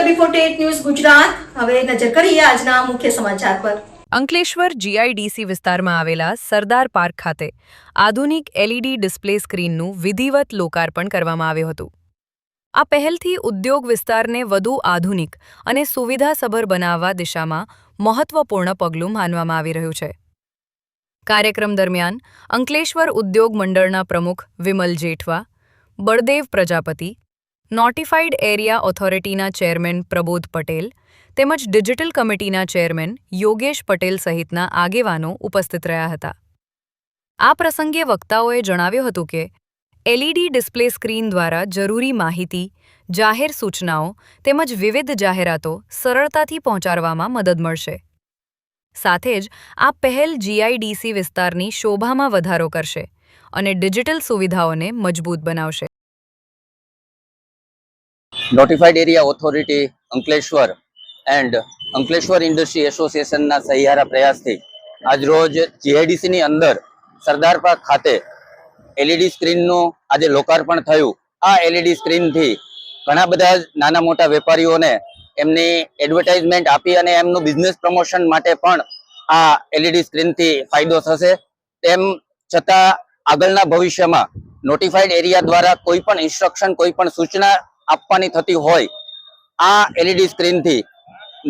AB48 news Gujarat હવે નજર કરીએ આજના મુખ્ય સમાચાર પર। અંકલેશ્વર જીઆઈડીસી વિસ્તારમાં આવેલા સરદાર પાર્ક ખાતે આધુનિક એલઈડી ડિસ્પ્લે સ્ક્રીનનું વિધિવત લોકાર્પણ કરવામાં આવ્યું હતું। આ પહેલથી ઉદ્યોગ વિસ્તારને વધુ આધુનિક અને સુવિધાસભર બનાવવા દિશામાં મહત્વપૂર્ણ પગલું માનવામાં આવી રહ્યું છે। કાર્યક્રમ દરમિયાન અંકલેશ્વર ઉદ્યોગ મંડળના પ્રમુખ વિમલ જેઠવા, બળદેવ પ્રજાપતિ, નોટિફાઈડ એરિયા ઓથોરિટીના ચેરમેન પ્રબોધ પટેલ તેમજ ડિજિટલ કમિટીના ચેરમેન યોગેશ પટેલ સહિતના આગેવાનો ઉપસ્થિત રહ્યા હતા। આ પ્રસંગે વક્તાઓએ જણાવ્યું હતું કે એલઈડી ડિસ્પ્લે સ્ક્રીન દ્વારા જરૂરી માહિતી, જાહેર સૂચનાઓ તેમજ વિવિધ જાહેરાતો સરળતાથી પહોંચાડવામાં મદદ મળશે। સાથે જ આ પહેલ જીઆઈડીસી વિસ્તારની શોભામાં વધારો કરશે અને ડિજિટલ સુવિધાઓને મજબૂત બનાવશે। Notified area authority Ankleshwar and Ankleshwar industry એસોસિએશનના સહિયારા પ્રયાસથી આજરોજ જીઆઈડીસીની અંદર સરદાર પાર્ક ખાતે એલઈડી સ્ક્રીનનું આજે લોકાર્પણ થયું। આ એલઈડી સ્ક્રીનથી ઘણા બધા નાના મોટા વેપારીઓને એમની એડવર્ટાઇઝમેન્ટ આપી અને એમનું બિઝનેસ પ્રમોશન માટે પણ આ એલઈડી સ્ક્રીનથી ફાયદો થશે। તેમ છતાં આગળના ભવિષ્યમાં નોટિફાઈડ એરિયા દ્વારા કોઈ પણ ઇન્સ્ટ્રક્શન, કોઈ પણ સૂચના આપવાની થતી હોય, આ એલઈડી સ્ક્રીનથી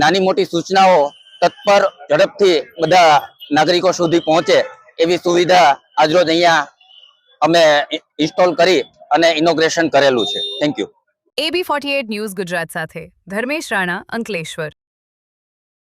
નાની મોટી સૂચનાઓ તત્પર ઝડપથી બધા નાગરિકો સુધી પહોંચે એવી સુવિધા આજરોજ અહીંયા અમે ઇન્સ્ટોલ કરી અને ઇનોગ્રેશન કરેલું છે। Thank you. AB48 news Gujarat સાથે ધર્મેશ રાણા, અંકલેશ્વર।